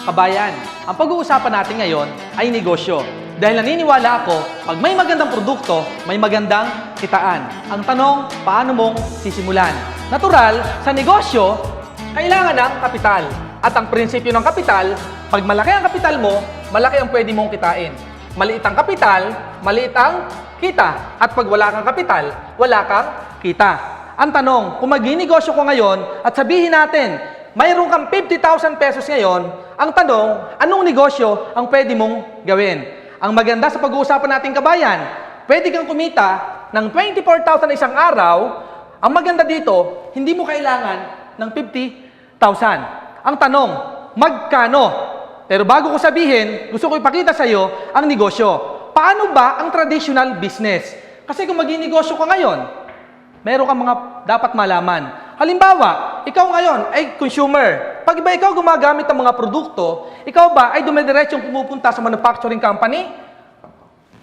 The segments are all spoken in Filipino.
Kabayan, ang pag-uusapan natin ngayon ay negosyo. Dahil naniniwala ako, pag may magandang produkto, may magandang kitaan. Ang tanong, paano mong sisimulan? Natural, sa negosyo, kailangan ng kapital. At ang prinsipyo ng kapital, pag malaki ang kapital mo, malaki ang pwede mong kitain. Maliit ang kapital, maliit ang kita. At pag wala kang kapital, wala kang kita. Ang tanong, kung mag-negosyo ko ngayon at sabihin natin, mayroon kang 50,000 pesos ngayon, ang tanong, anong negosyo ang pwede mong gawin? Ang maganda sa pag-uusapan nating kabayan, pwede kang kumita ng 24,000 isang araw. Ang maganda dito, hindi mo kailangan ng 50,000. Ang tanong, magkano? Pero bago ko sabihin, gusto ko ipakita sa iyo ang negosyo. Paano ba ang traditional business? Kasi kung mag-negosyo ka ngayon, meron kang mga dapat malaman. Halimbawa, ikaw ngayon ay consumer. Pag ba ikaw gumagamit ng mga produkto, ikaw ba ay dumidiretsyong pumupunta sa manufacturing company?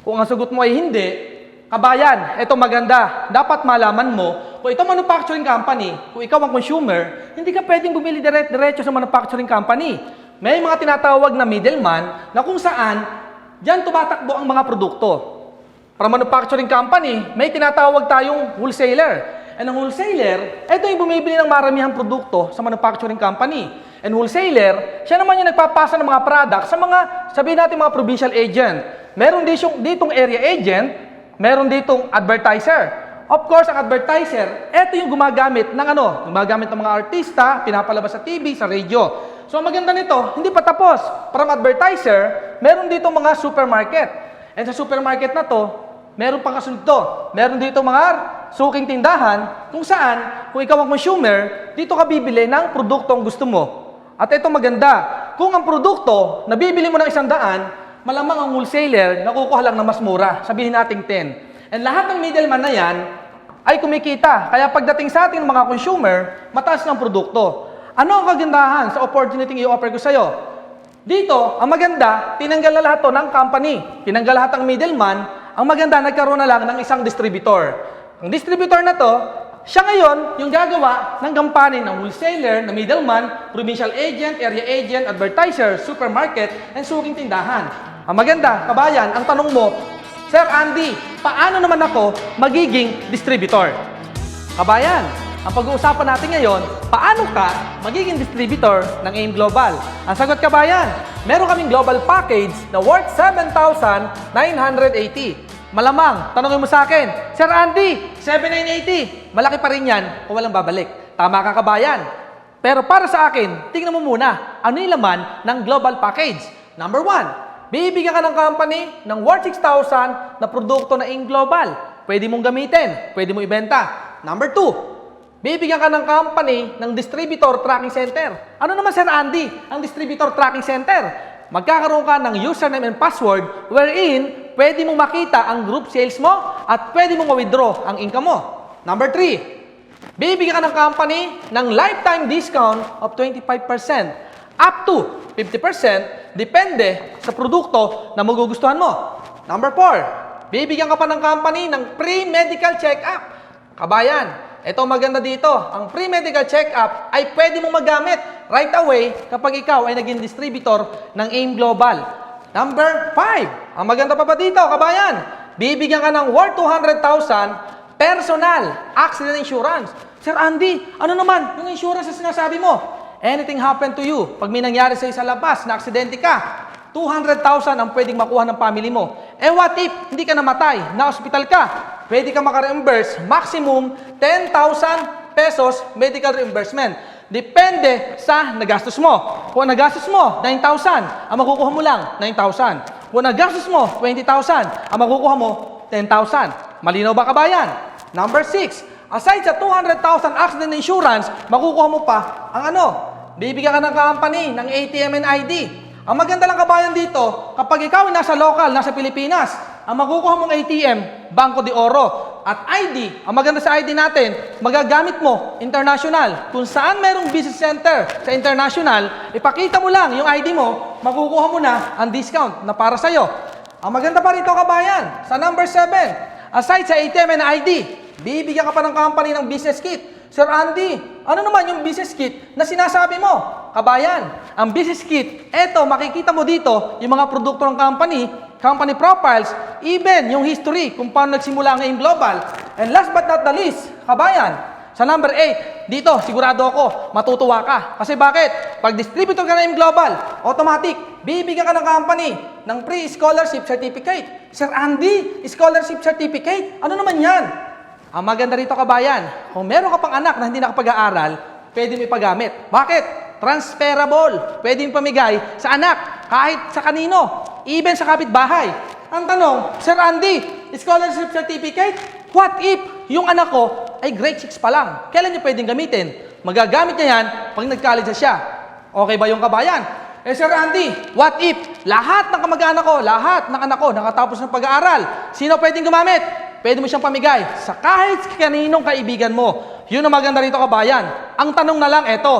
Kung ang sagot mo ay hindi, kabayan, ito maganda. Dapat malaman mo, kung ito manufacturing company, kung ikaw ang consumer, hindi ka pwedeng bumili diretso sa manufacturing company. May mga tinatawag na middleman na kung saan diyan tumatakbo ang mga produkto. Para manufacturing company, may tinatawag tayong wholesaler. And ang wholesaler, ito yung bumibili ng maramihang produkto sa manufacturing company. And wholesaler, siya naman yung nagpapasa ng mga product sa mga, sabihin natin mga provincial agent. Meron ditong area agent, meron ditong advertiser. Of course, ang advertiser, ito yung gumagamit ng gumagamit ng mga artista, pinapalabas sa TV, sa radio. So, ang maganda nito, hindi pa tapos. From advertiser, meron ditong mga supermarket. And sa supermarket na to, meron pang kasunod to. Meron dito mga suking tindahan kung saan, kung ikaw ang consumer, dito ka bibili ng produktong gusto mo. At ito maganda, kung ang produkto na bibili mo ng 100, malamang ang wholesaler nakukuha lang na mas mura. Sabihin natin 10. And lahat ng middleman na yan ay kumikita. Kaya pagdating sa ating mga consumer, mataas ng produkto. Ano ang kagandahan sa opportunity i-offer ko sa'yo? Dito, ang maganda, tinanggal na lahat to ng company. Tinanggal lahat ng middleman. Ang maganda, nagkaroon na lang ng isang distributor. Ang distributor na to, siya ngayon yung gagawa ng gampanin ng wholesaler, na middleman, provincial agent, area agent, advertiser, supermarket, and suking tindahan. Ang maganda, kabayan, ang tanong mo, Sir Andy, paano naman ako magiging distributor? Kabayan, ang pag-uusapan natin ngayon, paano ka magiging distributor ng AIM Global? Ang sagot, kabayan, meron kaming global package na worth 7,980. Malamang, tanongin mo sa akin, Sir Andy, 7,980. Malaki pa rin yan kung walang babalik. Tama ka, kabayan. Pero para sa akin, tingnan mo muna, ano yung laman ng global package? Number 1, bibigyan ka ng company ng worth 6,000 na produkto na AIM Global. Pwede mong gamitin, pwede mong ibenta. Number 2, bibigyan ka ng company ng distributor tracking center. Ano naman, Sir Andy, ang distributor tracking center? Magkakaroon ka ng username and password wherein pwede mong makita ang group sales mo at pwede mong ma-withdraw ang income mo. Number 3, bibigyan ka ng company ng lifetime discount of 25% up to 50% depende sa produkto na magugustuhan mo. Number 4, bibigyan ka pa ng company ng pre-medical check-up. Kabayan, ito maganda dito. Ang pre-medical check-up ay pwede mong magamit right away kapag ikaw ay naging distributor ng AIM Global. Number 5, ang maganda pa dito, kabayan, bibigyan ka ng worth 200,000 personal accident insurance. Sir Andy, ano naman yung insurance na sinasabi mo? Anything happen to you, pag may nangyari sa'yo sa labas, na aksidente ka, 200,000 ang pwedeng makuha ng family mo. Eh what if hindi ka namatay, na-hospital ka? Pwede ka maka-reimburse maximum 10,000 pesos medical reimbursement. Depende sa nagastos mo. Kung nagastos mo 9,000, ang makukuha mo lang 9,000. Kung nagastos mo 20,000, ang makukuha mo 10,000. Malinaw ba, kabayan? Number 6, aside sa 200,000 accident insurance, makukuha mo pa ang bibigyan ka ng company ng ATM and ID. Ang maganda lang, kabayan, dito, kapag ikaw ay nasa local, nasa Pilipinas, ang makukuha mong ATM, Banco de Oro. At ID, ang maganda sa ID natin, magagamit mo international. Kung saan merong business center sa international, ipakita mo lang yung ID mo, makukuha mo na ang discount na para sa'yo. Ang maganda pa rito, kabayan, sa number 7, aside sa ATM and ID, bibigyan ka pa ng company ng business kit. Sir Andy, ano naman yung business kit na sinasabi mo? Kabayan, ang business kit, eto, makikita mo dito yung mga produkto ng company profiles, even yung history kung paano nagsimula ngayong global. And last but not the least, kabayan, sa number 8, dito, sigurado ako, matutuwa ka. Kasi bakit? Pag distributor ka na yung global, automatic, bibigyan ka ng company ng pre-scholarship certificate. Sir Andy, scholarship certificate? Ano naman yan? Ang maganda rito, kabayan, kung meron ka pang anak na hindi nakapag-aaral, pwede mo ipagamit. Bakit? Transferable. Pwede mo pamigay sa anak, kahit sa kanino, even sa kapitbahay. Ang tanong, Sir Andy, scholarship certificate? What if yung anak ko ay grade 6 pa lang? Kailan niya pwedeng gamitin? Magagamit niya yan pag nag-college na siya. Okay ba yung kabayan? Sir Andy, what if lahat ng kamag-anak ko, lahat ng anak ko nakatapos ng pag-aaral? Sino pwedeng gumamit? Pwede mo siyang pamigay sa kahit kaninong kaibigan mo. Yun ang maganda rito, kabayan. Ang tanong na lang, eto.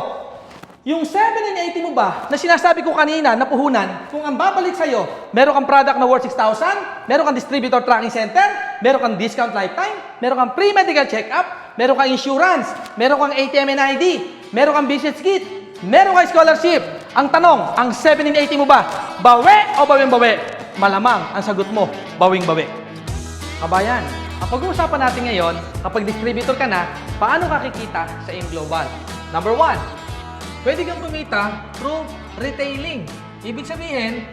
Yung 7 and 80 mo ba, na sinasabi ko kanina, na puhunan, kung ang babalik sa'yo, meron kang product na worth 6,000, meron kang distributor tracking center, meron kang discount lifetime, meron kang pre-medical check-up, meron kang insurance, meron kang ATM and ID, meron kang business kit, meron kang scholarship. Ang tanong, ang 7 and 80 mo ba, bawi o bawing-bawi? Malamang ang sagot mo, bawing-bawi. Kabayan, ang pag-uusapan natin ngayon, kapag distributor ka na, paano ka kikita sa AIM Global? Number 1, pwede kang kumita through retailing. Ibig sabihin,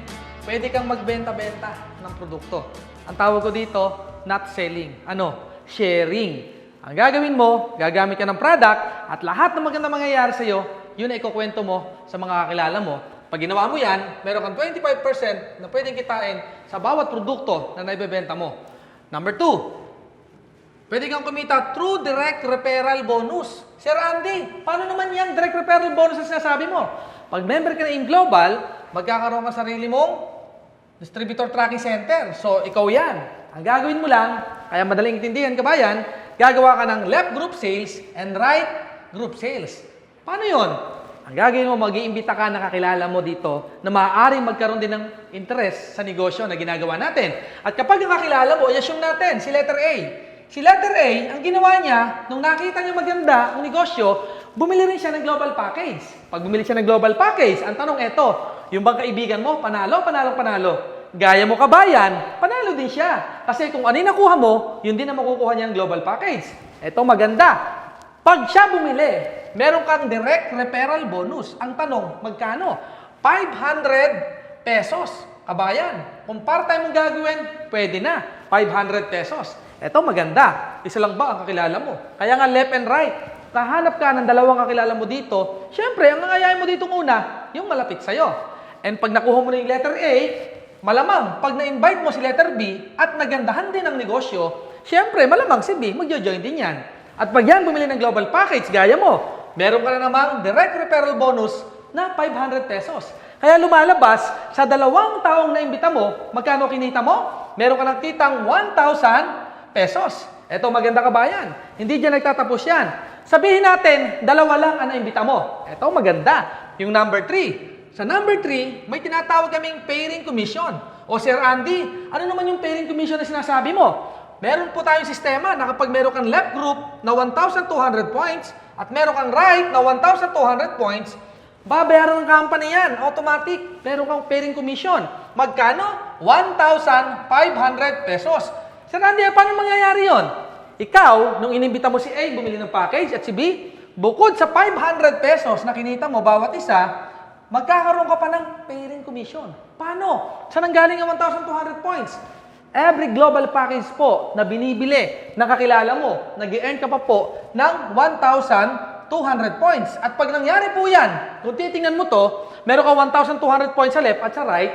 pwede kang magbenta-benta ng produkto. Ang tawag ko dito, not selling. Ano? Sharing. Ang gagawin mo, gagamit ka ng product at lahat ng maganda mangyayari sa'yo, yun ay ikukwento mo sa mga kakilala mo. Pag ginawa mo yan, meron kang 25% na pwedeng kitain sa bawat produkto na naibebenta mo. Number 2, pwede kang kumita through direct referral bonus. Sir Andy, paano naman yan direct referral bonus na sinasabi mo? Pag member ka na in Global, magkakaroon ka sarili mong distributor tracking center. So, ikaw yan. Ang gagawin mo lang, kaya madaling intindihan, kabayan, gagawa ka ng left group sales and right group sales. Paano yon? Ang gagawin mo, mag-iimbita ka na kakilala mo dito na maaaring magkaroon din ng interest sa negosyo na ginagawa natin. At kapag ang kakilala mo, i-assume natin, si letter A. Si letter A, ang ginawa niya, nung nakita niya maganda ang negosyo, bumili rin siya ng global package. Pag bumili siya ng global package, ang tanong eto, yung bang kaibigan mo, panalo, panalo, panalo. Gaya mo kabayan, panalo din siya. Kasi kung ano yung nakuha mo, yun din ang makukuha niya ng global package. Eto maganda. Pag siya bumili, meron kang direct referral bonus. Ang tanong, magkano? 500 pesos. Kabayan, kung part-time mong gagawin, pwede na. 500 pesos. Eto maganda. Isa lang ba ang kakilala mo? Kaya nga left and right. Kahanap ka ng dalawang kakilala mo dito. Siyempre, ang nangayayin mo dito una, yung malapit sa'yo. And pag nakuha mo na yung letter A, malamang, pag na-invite mo si letter B at nagandahan din ang negosyo, siyempre, malamang si B, magjo-join din yan. At pag yan bumili ng global package, gaya mo, meron ka na namang direct referral bonus na 500 pesos. Kaya lumalabas, sa dalawang taong naimbita mo, magkano kinita mo? Meron ka ng kitang 1,000 pesos. Eto, maganda kabayan. Hindi dyan nagtatapos yan. Sabihin natin, dalawa lang ang naimbita mo. Eto, maganda. Yung number 3. Sa number 3, may tinatawag kaming pairing commission. O Sir Andy, ano naman yung pairing commission na sinasabi mo? Meron po tayong sistema na kapag meron kang left group na 1,200 points at meron kang right na 1,200 points, babayaran ng company yan. Automatic. Meron kang pairing commission. Magkano? 1,500 pesos. Sir Andy, paano mangyayari yon? Ikaw, nung inimbita mo si A, bumili ng package at si B, bukod sa 500 pesos na kinita mo bawat isa, magkakaroon ka pa ng pairing commission. Paano? Saan ang galing ang 1,200 points? Every global package po na binibili na kakilala mo, nag-earn ka pa po ng 1,200 points. At pag nangyari po yan, kung titingnan mo to, meron ka 1,200 points sa left at sa right.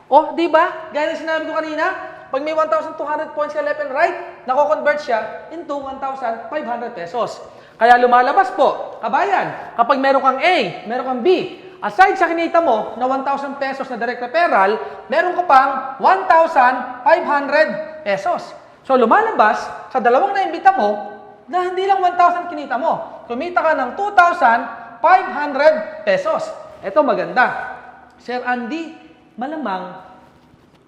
Oh, di ba? Gaya ng sinabi ko kanina, pag may 1,200 points sa left and right, nako-convert siya into 1,500 pesos. Kaya lumalabas po, kabayan, kapag meron kang A, meron kang B, aside sa kinita mo na 1,000 pesos na direct referral, meron ka pang 1,500 pesos. So lumalabas sa dalawang naimbita mo na hindi lang 1,000 kinita mo. Kumita ka ng 2,500 pesos. Ito maganda. Sir Andy, malamang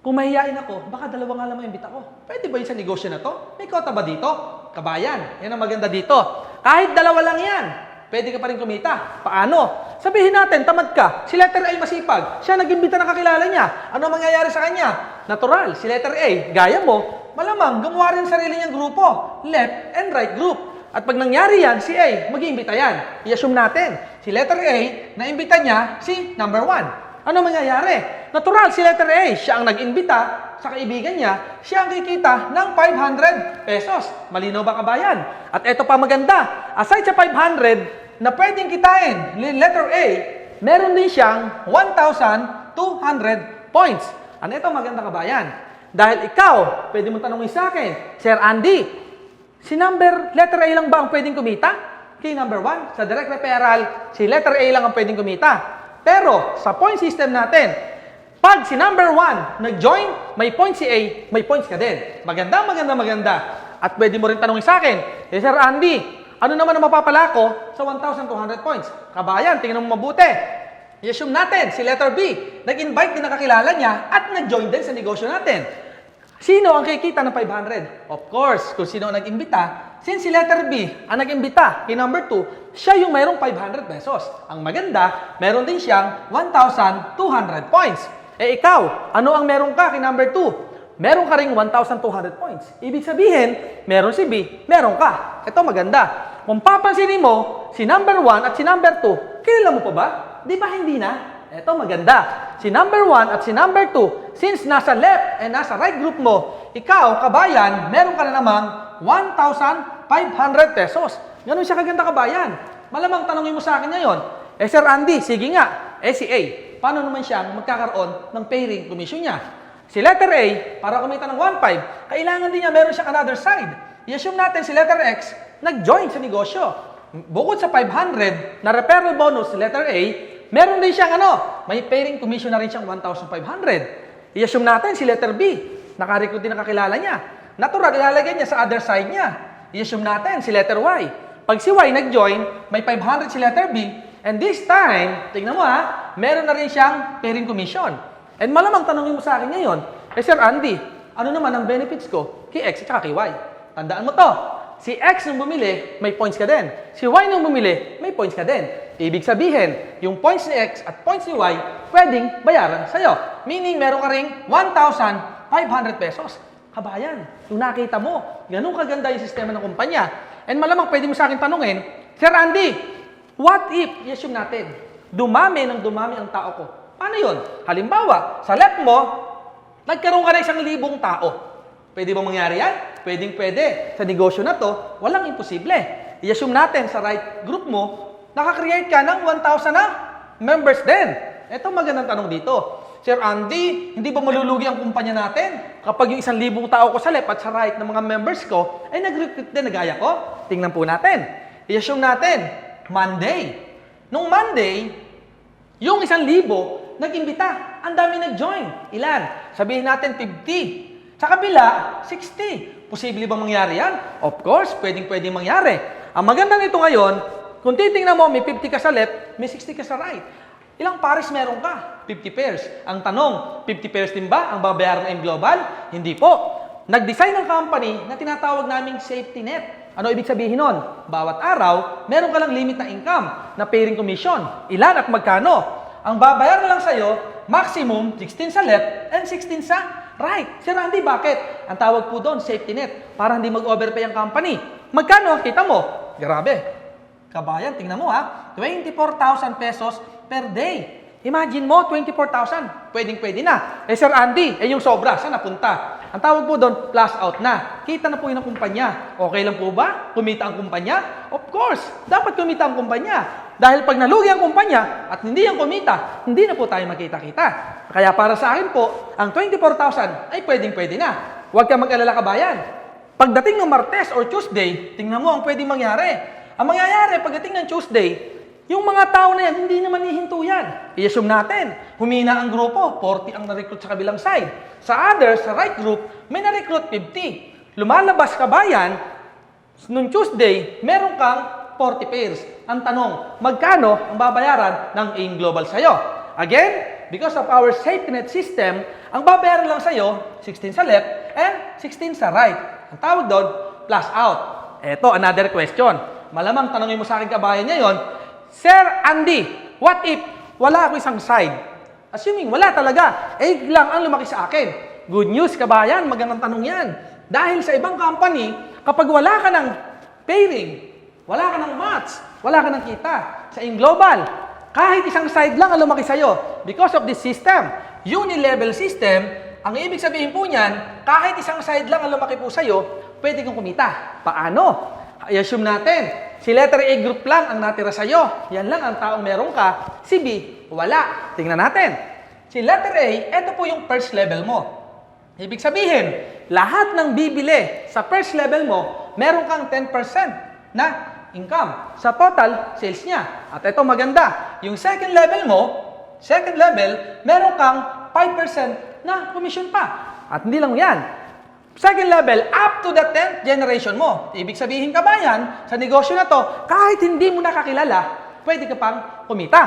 kung mahihain ako, baka dalawa nga lang maimbita ko. Pwede ba yun sa negosyo na to? May kota ba dito? Kabayan, yan ang maganda dito. Kahit dalawa lang yan, pwede ka pa rin kumita. Paano? Sabihin natin, tamad ka. Si letter A masipag. Siya nag-imbita ng kakilala niya. Ano mangyayari sa kanya? Natural, si letter A, gaya mo, malamang gumawa rin sarili niyang grupo. Left and right group. At pag nangyari yan, si A, mag-iimbita yan. I-assume natin, si letter A, naimbita niya si number 1. Ano mangyayari? Natural, si letter A, siya ang nag-imbita sa kaibigan niya, siya ang kikita ng 500 pesos. Malinaw ba kabayan? At eto pa maganda, aside sa 500 na pwedeng kitain, letter A, meron din siyang 1,200 points. Ano ito maganda kabayan? Dahil ikaw, pwede mong tanongin sa akin, Sir Andy, si letter A lang ba ang pwedeng kumita? Kay number 1, sa direct referral, si letter A lang ang pwedeng kumita. Pero, sa point system natin, pag si number 1 nag-join, may point si A, may points ka din. Maganda. At pwede mo rin tanongin sa akin, Sir Andy, ano naman ang mapapala ko sa 1,200 points? Kabayan, tingnan mo mabuti. I-assume natin, si letter B, nag-invite din ang kakilala niya at nag-join din sa negosyo natin. Sino ang kikita ng 500? Of course, kung sino ang nag-imbita, since si letter B ang nag-imbita kay number 2, siya yung mayroong 500 pesos. Ang maganda, meron din siyang 1,200 points. Eh ikaw, ano ang meron ka kay number 2? Meron ka ring 1,200 points. Ibig sabihin, meron si B, meron ka. Ito maganda. Kung papansinin mo, si number 1 at si number 2, kilala mo pa ba? Di ba hindi na? Ito maganda. Si number 1 at si number 2, since nasa left and nasa right group mo, ikaw, kabayan, meron ka na namang 1,500 pesos. Ganun siya kaganda kabayan. Malamang tanongin mo sa akin ngayon, Sir Andy, sige nga, si A, paano naman siyang magkakaroon ng pairing commission niya? Si letter A, para kumita ng 1,500, kailangan din niya meron siyang another side. I-assume natin si letter X, nag-join sa negosyo. Bukod sa 500 na referral bonus si letter A, meron din siyang may pairing commission na rin siyang 1,500. I-assume natin si letter B, nakarecruit din ang kakilala niya. Natural, ilalagay niya sa other side niya. I-assume natin si letter Y. Pag si Y nag-join, may 500 si letter B, and this time, tingnan mo meron na rin siyang pairing commission. And malamang tanongin mo sa akin ngayon, Sir Andy, ano naman ang benefits ko kay X at kay Y? Tandaan mo to, si X nung bumili, may points ka din. Si Y nung bumili, may points ka din. Ibig sabihin, yung points ni X at points ni Y, pwedeng bayaran sa'yo. Meaning, meron ka ring 1,500 pesos. Kabayan, yung nakita mo, ganun kaganda yung sistema ng kumpanya. And malamang pwede mo sa akin tanungin, Sir Andy, what if, i-assume natin, dumami ang tao ko? Paano yun? Halimbawa, sa left mo, nagkaroon ka na 1,000 tao. Pwede bang mangyari yan? Pwedeng-pwede. Sa negosyo na to, walang imposible. I-assume natin sa right group mo, nakakreate ka ng 1,000 na members din. Ito magandang tanong dito. Sir Andy, hindi ba malulugi ang kumpanya natin? Kapag yung 1,000 tao ko sa left at sa right ng mga members ko, ay nag-recruit din na gaya ko? Tingnan po natin. I-assume natin, Monday. Nung Monday, yung 1,000 nag-imbita. Ang dami nag-join. Ilan? Sabihin natin 50. Sa kabila, 60. Posible bang mangyari yan? Of course, pwedeng mangyari. Ang maganda nito ngayon, kung titingnan mo, may 50 ka sa left, may 60 ka sa right. Ilang pares meron ka? 50 pairs. Ang tanong, 50 pairs din ba ang babayaran ng Global? Hindi po. Nag-design ng company na tinatawag naming safety net. Ano ibig sabihin nun? Bawat araw, meron ka lang limit na income na pairing commission. Ilan at magkano? Ang babayaran lang sa'yo, maximum 16 sa left and 16 sa right. Sir Andy, bakit? Ang tawag po doon, safety net, para hindi mag-overpay ang company. Magkano ang kita mo? Grabe. Kabayan, tingnan mo 24,000 pesos per day. Imagine mo, 24,000. Pwedeng-pwede na. Sir Andy, yung sobra, saan napunta? Ang tawag po doon, plus out na. Kita na po yun ang kumpanya. Okay lang po ba? Kumita ang kumpanya? Of course, dapat kumita ang kumpanya. Dahil pag nalugi ang kumpanya at hindi ang kumita, hindi na po tayo magkita-kita. Kaya para sa akin po, ang 24,000 ay pwedeng-pwede na. Huwag ka mag-alala kabayan. Pagdating ng Martes or Tuesday, tingnan mo ang pwedeng mangyari. Ang mangyayari pagdating ng Tuesday, yung mga tao na yan, hindi naman hihinto yan. I-assume natin, humina ang grupo, 40 ang na-recruit sa kabilang side. Sa others, sa right group, may na-recruit 50. Lumalabas kabayan, noong Tuesday, meron kang 40 pairs. Ang tanong, magkano ang babayaran ng AIM Global sa'yo? Again, because of our safety net system, ang babayaran lang sa'yo, 16 sa left and 16 sa right. Ang tawag doon, plus out. Eto, another question. malamang tanongin mo sa akin kabayan ngayon, Sir Andy, what if wala ako isang side? Assuming wala talaga, egg lang ang lumaki sa akin. Good news kabayan, magandang tanong yan. Dahil sa ibang company, kapag wala ka ng pairing, wala ka ng match, wala ka ng kita, sa global, kahit isang side lang ang lumaki sa'yo. Because of this system, uni-level system, ang ibig sabihin po niyan, kahit isang side lang ang lumaki po sa'yo, pwede kang kumita. Paano? I-assume natin, si letter A group lang ang natira sa'yo. Yan lang ang taong meron ka. Si B, wala. Tingnan natin. Si letter A, ito po yung first level mo. Ibig sabihin, lahat ng bibili sa first level mo, meron kang 10% na income sa total sales niya. At ito maganda, yung second level mo, meron kang 5% na commission pa. At hindi lang yan. Second level, up to the 10th generation mo. Ibig sabihin kabayan, sa negosyo na to, kahit hindi mo nakakilala, pwede ka pang kumita.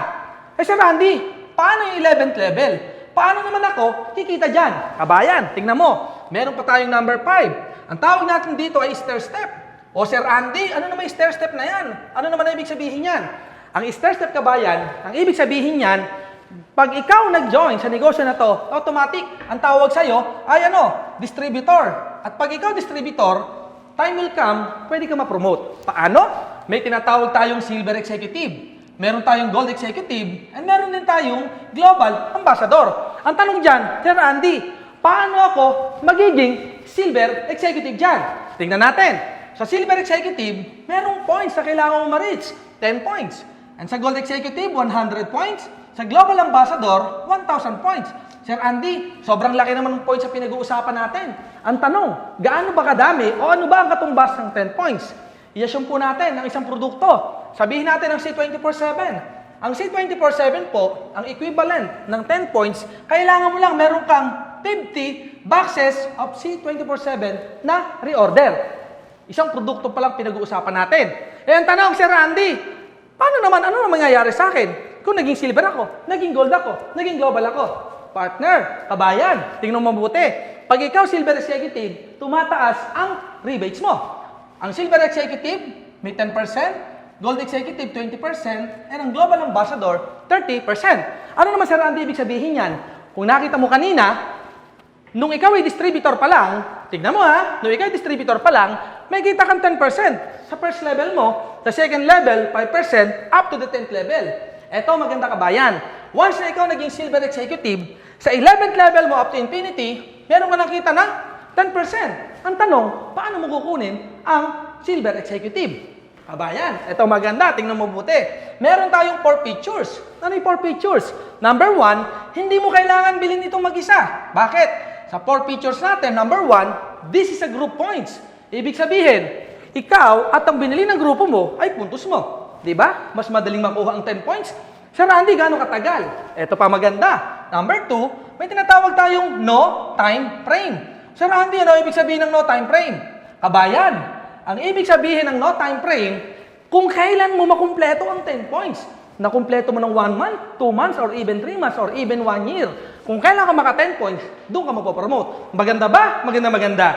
Eh Sir Randy, paano yung 11th level? Paano naman ako kikita dyan? Kabayan, tingnan mo, meron pa tayong number 5. Ang tawag natin dito ay stair step. O Sir Andy, ano naman yung stair step na yan? Ano naman ang ibig sabihin yan? Ang stair step kabayan, ang ibig sabihin yan, pag ikaw nag-join sa negosyo na to, automatic, ang tawag sa'yo ay distributor. At pag ikaw distributor, time will come, pwede ka ma-promote. Paano? May tinatawag tayong silver executive. Meron tayong gold executive, and meron din tayong global ambassador. Ang tanong dyan, Sir Andy, paano ako magiging silver executive dyan? Tingnan natin. Sa silver executive, merong points na kailangan mo ma-reach. 10 points. And sa gold executive, 100 points. Sa global ambassador, 1,000 points. Sir Andy, sobrang laki naman ng points sa pinag-uusapan natin. Ang tanong, gaano ba kadami o ano ba ang katumbas ng 10 points? I-assume po natin ang isang produkto. Sabihin natin ang C24/7. Ang C24/7 po, ang equivalent ng 10 points, kailangan mo lang meron kang 50 boxes of C24/7 na reorder. Isang produkto pa lang pinag-uusapan natin. Eh ang tanong, Sir Andy, ano naman mangyayari sa akin? Kung naging silver ako, naging gold ako, naging global ako. Partner, kabayan, tingnan mo mabuti. Pag ikaw silver executive, tumataas ang rebates mo. Ang silver executive, may 10%, gold executive, 20%, and ang global ambassador, 30%. Ano naman Sir Andy ibig sabihin yan? Kung nakita mo kanina, nung ikaw ay distributor pa lang, tignan mo nung ikaw ay distributor pa lang, may kita kang 10% sa first level mo, sa second level, 5%, up to the 10th level. Eto, maganda kabayan. Once na ikaw naging silver executive, sa 11th level mo up to infinity, meron ka nakita ng 10%. Ang tanong, paano mo kukunin ang silver executive? Kabayan, eto maganda, tingnan mo buti. Meron tayong 4 features. Ano yung 4 features? Number 1, hindi mo kailangan bilhin itong mag-isa. Bakit? Sa 4 features natin, number 1, this is a group points. Ibig sabihin, ikaw at ang binili ng grupo mo ay puntos mo. Diba? Mas madaling makuha ang 10 points. Sir Andy, gaano katagal? Ito pa maganda. Number 2, may tinatawag tayong no time frame. Sir Andy, ano ibig sabihin ng no time frame? Kabayan, ang ibig sabihin ng no time frame, kung kailan mo makumpleto ang 10 points. Nakumpleto mo ng 1 month, 2 months, or even 3 months, or even 1 year. Kung kailan ka maka 10 points, doon ka mapopromote. Maganda ba? Maganda.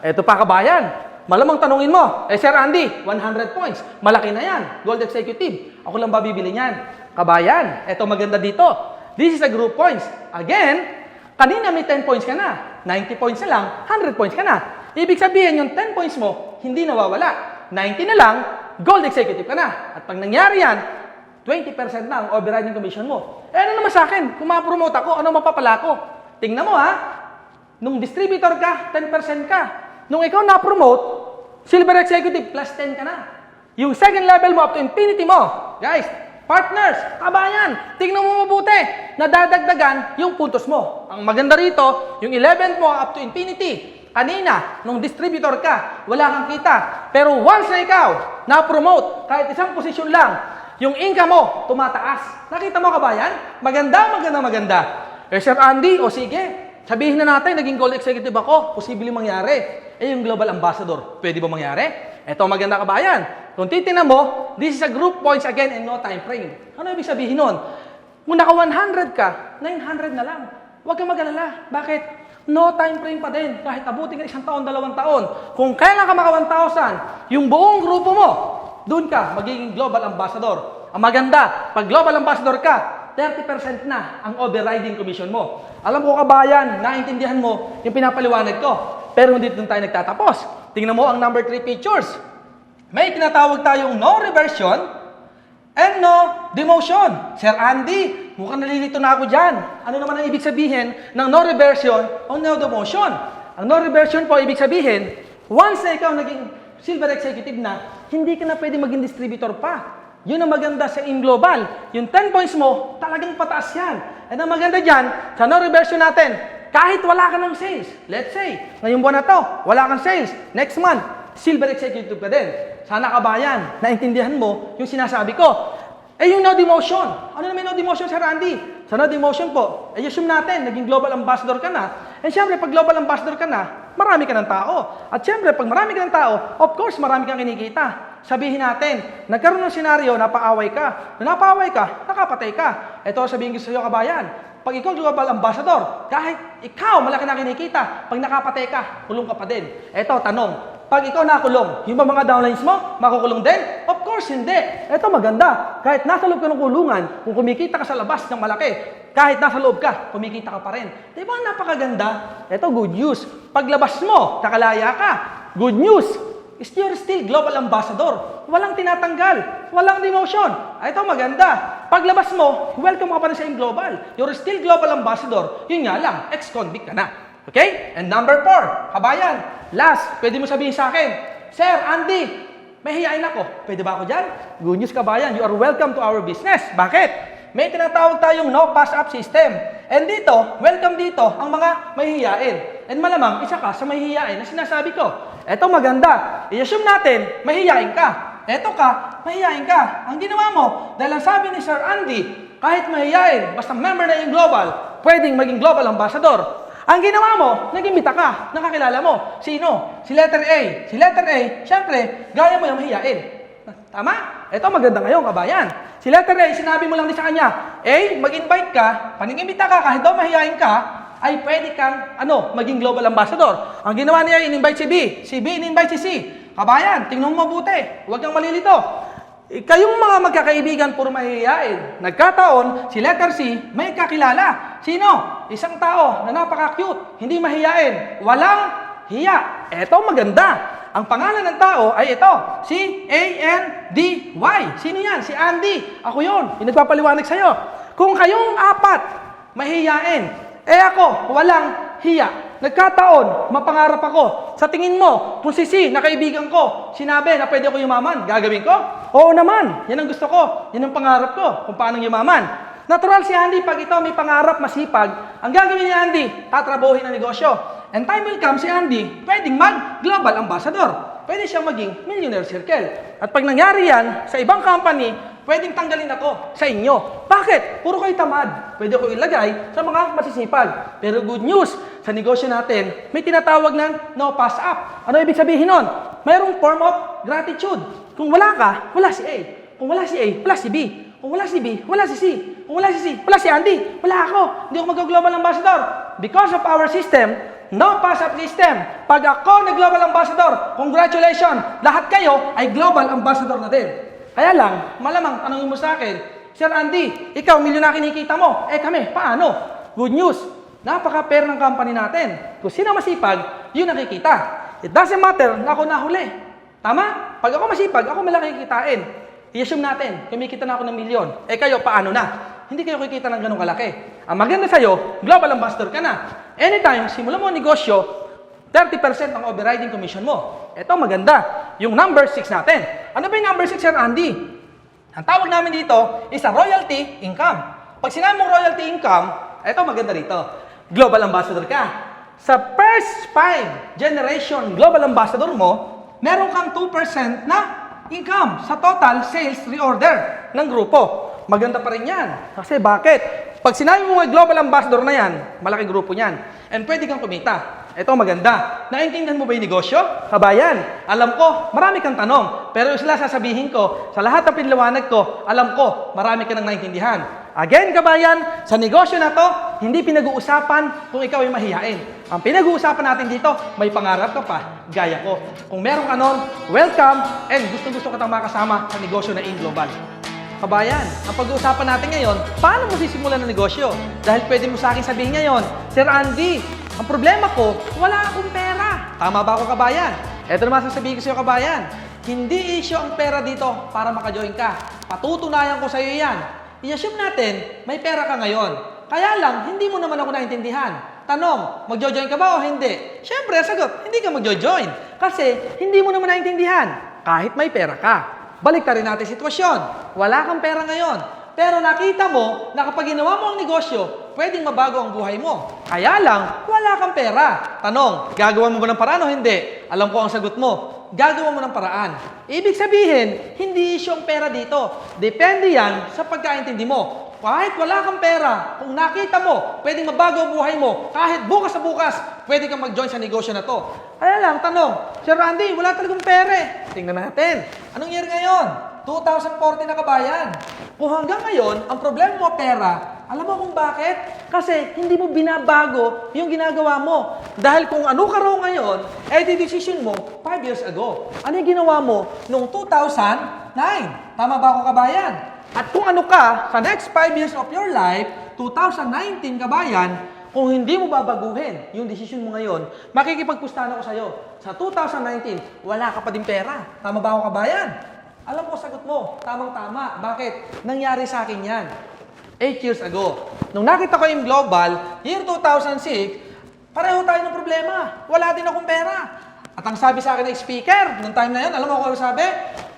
Ito pa kabayan. Malamang tanungin mo, Sir Andy, 100 points. Malaki na yan. Gold executive. Ako lang ba bibili niyan? Kabayan, eto maganda dito. This is a group points. Again, kanina may 10 points ka na. 90 points na lang, 100 points ka na. Ibig sabihin, yung 10 points mo, hindi nawawala. 90 na lang, gold executive ka na. At pag nangyari yan, 20% na ang overriding commission mo. Ano naman sa akin? Kung ma-promote ako, ano mapapala ko? Tingnan mo nung distributor ka, 10% ka. Nung ikaw na-promote, silver executive, plus 10 ka na. Yung second level mo up to infinity mo. Guys, partners, kabayan, tingnan mo mabuti. Nadadagdagan yung puntos mo. Ang maganda rito, yung 11th mo up to infinity. Kanina, nung distributor ka, wala kang kita. Pero once na ikaw, na-promote, kahit isang posisyon lang, yung income mo, tumataas. Nakita mo kabayan? Maganda. Sir Andy, o sige, sabihin na natin, naging gold executive ako, posible mangyari. Yung global ambassador, pwede ba mangyari? Ito maganda kabayan. Kung titignan mo, this is a group points again and no time frame. Ano ibig sabihin nun? Kung naka 100 ka, 900 na lang. Huwag kang mag-alala. Bakit? No time frame pa din. Kahit abutin ka 1 taon, 2 taon. Kung kailan ka maka 1,000, yung buong grupo mo, doon ka magiging global ambassador. Ang maganda, pag global ambassador ka, 30% na ang overriding commission mo. Alam ko kabayan, naintindihan mo yung pinapaliwanag ko. Pero hindi doon tayo nagtatapos. Tingnan mo ang number 3 features. May tinatawag tayong no reversion and no demotion. Sir Andy, mukhang nalilito na ako dyan. Ano naman ang ibig sabihin ng no reversion o no demotion? Ang no reversion po, ibig sabihin, once na ikaw naging silver executive na, hindi ka na pwede maging distributor pa. Yun ang maganda sa InGlobal. Yung 10 points mo, talagang pataas yan. At ang maganda dyan, sa no reversion natin, kahit wala ka ng sales, let's say, ngayong buwan na to, wala kang sales, next month, silver executive ka din. Sana kabayan, naintindihan mo yung sinasabi ko. Yung no demotion. Ano naman no demotion, Sir Andy? Sa no demotion po, assume natin, naging global ambassador ka na. And syempre, pag global ambassador ka na, marami ka ng tao. At syempre, pag marami ka ng tao, of course, marami kang kinikita. Sabihin natin, nagkaroon ng senaryo, napaaway ka. Nung napaaway ka, nakapatay ka. Ito sabihin ko sa iyo, kabayan. Pag ikaw global ambassador, kahit ikaw malaki na kinikita, pag nakapatay ka, kulong ka pa din. Ito, tanong. Pag ikaw nakulong, yung mga downlines mo, makukulong din? Of course, hindi. Ito maganda. Kahit nasa loob ka ng kulungan, kung kumikita ka sa labas ng malaki, kahit nasa loob ka, kumikita ka pa rin. Di ba napakaganda? Ito, good news. Paglabas mo, nakalaya ka. Good news. You're still global ambassador. Walang tinatanggal. Walang demotion. Ito maganda. Paglabas mo, welcome ka pa rin sa global. You're still global ambassador. Yun nga lang, ex-convict ka na. Okay? And number 4, kabayan. Last, pwede mo sabihin sa akin, Sir Andy, may hiyain ako. Pwede ba ako dyan? Good news, kabayan. You are welcome to our business. Bakit? May tinatawag tayong no pass-up system. And dito, welcome dito ang mga mahihiyain. And malamang, isa ka sa mahihiyain na sinasabi ko. Eto maganda. I-assume natin, mahihiyain ka. Eto ka, mahihiyain ka. Ang ginawa mo, dahil ang sabi ni Sir Andy, kahit mahihiyain, basta member na yung global, pwedeng maging global ambassador. Ang ginawa mo, nag-imbita ka, nakakilala mo. Sino? Si letter A. Si letter A, syempre, gaya mo yung mahihiyain. Tama? Ito maganda ngayon, kabayan. Si letter A, sinabi mo lang din sa kanya, A, mag-invite ka, panig-imbita ka, kahit daw mahihiyain ka, ay pwede kang, maging global ambassador. Ang ginawa niya, in-invite si B. Si B, in-invite si C. Kabayan, tingnan mo mabuti. Huwag kang malilito. Kayong mga magkakaibigan, puro mahihiyain. Nagkataon, si letter C, may kakilala. Sino? Isang tao na napaka-cute, hindi mahihiyain, walang hiya. Eto maganda. Ang pangalan ng tao ay ito, si A-N-D-Y. Sino yan? Si Andy. Ako yun. Yung nagpapaliwanag sa'yo. Kung kayong 4, mahihiyain, ako, walang hiya. Nagkataon, mapangarap ako. Sa tingin mo, kung si C, na kaibigan ko, sinabi na pwede ako yumaman, gagawin ko? Oo naman, yan ang gusto ko. Yan ang pangarap ko, kung paano yumaman. Natural si Andy, pag ito may pangarap, masipag, ang gagawin ni Andy, tatrabuhin ang negosyo. And time will come, si Andy, pwedeng mag-global ambassador. Pwede siyang maging millionaire circle. At pag nangyari yan, sa ibang company, pwedeng tanggalin ako sa inyo. Bakit? Puro kayo tamad. Pwede ko ilagay sa mga masisipag. Pero good news, sa negosyo natin, may tinatawag ng no pass up. Ano ibig sabihin nun? Mayroong form of gratitude. Kung wala ka, wala si A. Kung wala si A, wala si B. Kung wala si B, wala si C. Kung wala si C, wala si Andy. Wala ako. Hindi ako mag-global ambassador. Because of our system, no pass-up system. Pag ako nag-global ambassador, congratulations, lahat kayo ay global ambassador na din. Kaya lang, malamang tanongin mo sa akin, Sir Andy, ikaw, milyon na kinikita mo. Kami, paano? Good news, napaka-fair ng company natin. Kung sino masipag, yun nakikita. It doesn't matter na ako nahuli. Tama? Pag ako masipag, ako malaki kikitain. I-assume natin, kumikita na ako ng milyon. Kayo, paano na? Hindi kayo kikita ng ganong kalaki. Ang maganda sa'yo, global ambassador ka na. Anytime, simulan mo ang negosyo, 30% ang overriding commission mo. Ito maganda. Yung number 6 natin. Ano ba yung number 6, Sir Andy? Ang tawag namin dito is a royalty income. Pag sinabi mong royalty income, ito maganda rito. Global ambassador ka. Sa first 5 generation global ambassador mo, meron kang 2% na income sa total sales reorder ng grupo. Maganda pa rin yan. Kasi bakit? Pag sinabi mo may global ambassador na yan, malaki grupo yan. And pwede kang kumita. Ito maganda. Naintindihan mo ba yung negosyo? Kabayan, alam ko, marami kang tanong. Pero sila sasabihin ko, sa lahat ng pinliwanag ko, alam ko, marami ka nang naintindihan. Again, kabayan, sa negosyo na to, hindi pinag-uusapan kung ikaw ay mahihain. Ang pinag-uusapan natin dito, may pangarap ka pa, gaya ko. Kung meron ka nun, welcome, and gusto-gusto ka tang makasama sa negosyo na Global. Kabayan, ang pag-uusapan natin ngayon, paano mo sisimulan ng negosyo? Dahil pwede mo sa akin sabihin ngayon, Sir Andy, ang problema ko, wala akong pera. Tama ba ako, kabayan? Ito naman sasabihin ko sa iyo, kabayan. Hindi issue ang pera dito para maka-join ka. Patutunayan ko sa iyo yan. I-assume natin, may pera ka ngayon. Kaya lang, hindi mo naman ako naintindihan. Tanong, magjo-join ka ba o hindi? Siyempre, sagot, hindi ka magjo-join. Kasi, hindi mo naman naintindihan. Kahit may pera ka. Balik rin natin sitwasyon. Wala kang pera ngayon. Pero nakita mo na kapag ginawa mo ang negosyo, pwedeng mabago ang buhay mo. Kaya lang, wala kang pera. Tanong, gagawa mo ba ng paraan o hindi? Alam ko ang sagot mo. Gagawa mo ng paraan. Ibig sabihin, hindi issue ang pera dito. Depende yan sa pagkaintindi mo. Kahit wala kang pera, kung nakita mo, pwedeng mabago ang buhay mo. Kahit bukas sa bukas, pwede kang mag-join sa negosyo na to. Kaya lang, tanong, Sir Randy, wala talagang pera. Tingnan natin. Anong year ngayon? 2014 na, kabayan. Kung hanggang ngayon, ang problema mo pera, alam mo kung bakit? Kasi hindi mo binabago yung ginagawa mo. Dahil kung ano ka raw ngayon, decision mo 5 years ago. Ano yung ginawa mo noong 2009? Tama ba ako, kabayan? At kung ano ka, sa next 5 years of your life, 2019, kabayan, kung hindi mo babaguhin yung decision mo ngayon, makikipagpustahan ako sa'yo. Sa 2019, wala ka pa din pera. Tama ba ako, kabayan? Alam mo, sagot mo, tamang-tama. Bakit? Nangyari sa akin yan. 8 years ago. Nung nakita ko yung Global, year 2006, pareho tayo ng problema. Wala din akong pera. At ang sabi sa akin ng speaker, nung time na yun, alam mo kung ano sabi?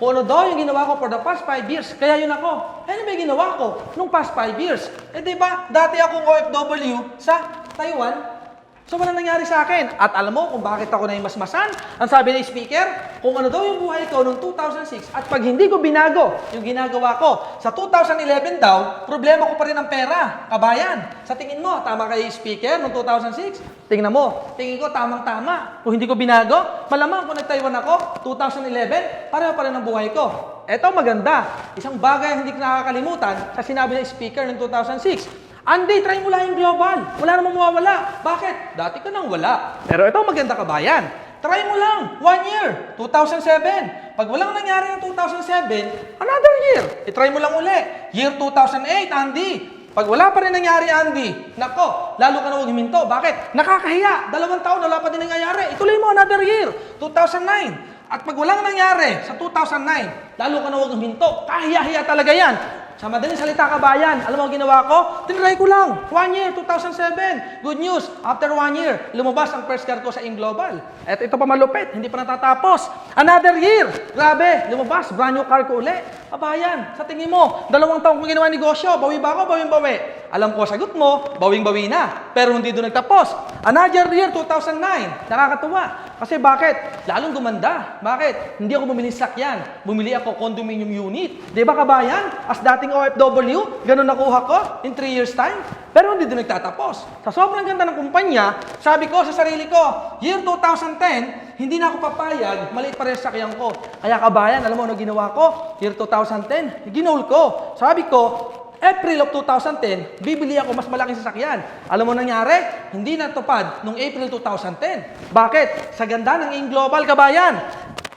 Kung ano daw yung ginawa ko for the past 5 years, kaya yun ako. Ano ba yung ginawa ko nung past 5 years? Diba, dati akong OFW sa Taiwan. So, walang nangyari sa akin. At alam mo kung bakit ako na masmasan? Ang sabi ng speaker, kung ano daw yung buhay ko noong 2006 at pag hindi ko binago yung ginagawa ko, sa 2011 daw, problema ko pa rin ang pera. Kabayan, sa tingin mo, tama kayo speaker noong 2006? Tingnan mo, tingin ko tamang-tama. Kung hindi ko binago, malamang kung nag-Taiwan ako, 2011, pareho pa rin ang buhay ko. Eto maganda. Isang bagay ang hindi ko nakakalimutan sa sinabi ng speaker noong 2006. Andy, try mo lang yung Global. Wala namang mawawala. Bakit? Dati ka nang wala. Pero ito maganda, kabayan. Try mo lang. 1 year. 2007. Pag walang nangyari ng 2007, another year. I-try mo lang uli. Year 2008, Andy. Pag wala pa rin nangyari, Andy, nako, lalo ka na huwag himinto. Bakit? Nakakahiya. 2 taon, wala pa din nangyari. Ituloy mo another year. 2009. At pag walang nangyari sa 2009, lalo ka na huwag huminto. Kahiya-hiya talaga yan. Sa madaling salita, kabayan, alam mo ang ginawa ko? Tinry ko lang. 1 year, 2007. Good news, after 1 year, lumabas ang first car ko sa Global. At ito pa malupit, hindi pa natatapos. Another year, grabe, lumabas, brand new car ko uli. Kabayan, sa tingin mo, 2 taong kong ginawa negosyo, bawi ba ako, bawing-bawi? Alam ko, sagot mo, bawing-bawi na. Pero hindi doon nagtapos. Another year, 2009. Nakakatuwa. Kasi bakit? Lalong gumanda. Bakit? Hindi ako bumili sakyan. Bumili ako condominium unit. Di ba, kabayan? As dating OFW, ganun nakuha ko in 3 years time. Pero hindi doon nagtatapos. Sa sobrang ganda ng kumpanya, sabi ko sa sarili ko, year 2010, hindi na ako papayag, maliit pa rin sa sakyan ko. Kaya kabayan, alam mo ano ginawa ko? Year 2010, ginol ko. Sabi ko, April of 2010, bibili ako mas malaking sasakyan. Alam mo nangyari? Hindi natupad noong April 2010. Bakit? Sa ganda ng Global, kabayan.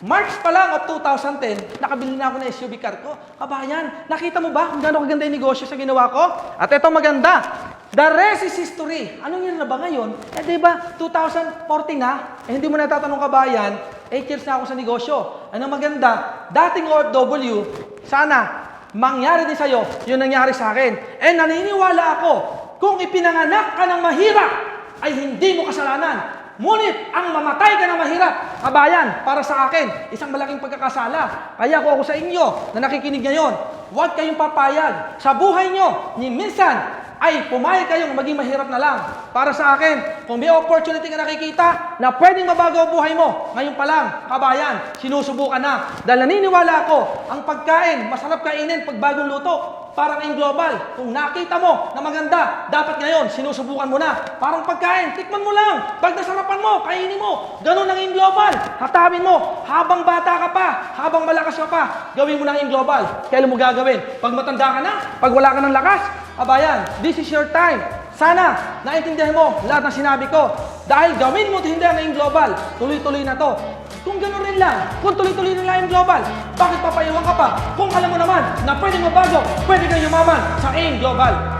March pa lang of 2010, nakabili na ako ng SUV car ko. Kabayan, nakita mo ba kung gaano kaganda yung negosyo sa ginawa ko? At ito maganda. The rest is history. Anong year na ba ngayon? Diba, 2014 na. Hindi mo natatanong, kabayan, 8 years na ako sa negosyo. Anong maganda? Dating OFW, sana mangyari din sa'yo, yun nangyari sa akin. And naniniwala ako, kung ipinanganak ka ng mahirap, ay hindi mo kasalanan. Ngunit, ang mamatay ka ng mahirap, kabayan, para sa akin, isang malaking pagkakasala. Kaya ako sa inyo, na nakikinig ngayon, huwag kayong papayag sa buhay nyo, ni minsan, ay pumayag kayong maging mahirap na lang. Para sa akin, kung may opportunity ka nakikita na pwedeng mabago ang buhay mo, ngayon pa lang, kabayan, sinusubukan na. Dahil naniniwala ako, ang pagkain, masarap kainin pag bagong luto. Parang in global, kung nakita mo na maganda, dapat ngayon, sinusubukan mo na. Parang pagkain, tikman mo lang. Pag nasarapan mo, kainin mo. Ganun ang in global. Hatawin mo, habang bata ka pa, habang malakas ka pa, gawin mo na in global. Kailan mo gagawin? Pag matanda ka na? Pag wala ka ng lakas? Abayan, this is your time. Sana, naintindihan mo lahat ng sinabi ko. Dahil gawin mo hindi ang in global, tuloy-tuloy na to. Kung gano'n rin lang, kung tuloy-tuloy rin lang yung global, bakit papayuhan ka pa? Kung alam mo naman na pwede mabago, pwede kang yumaman sa AIM Global.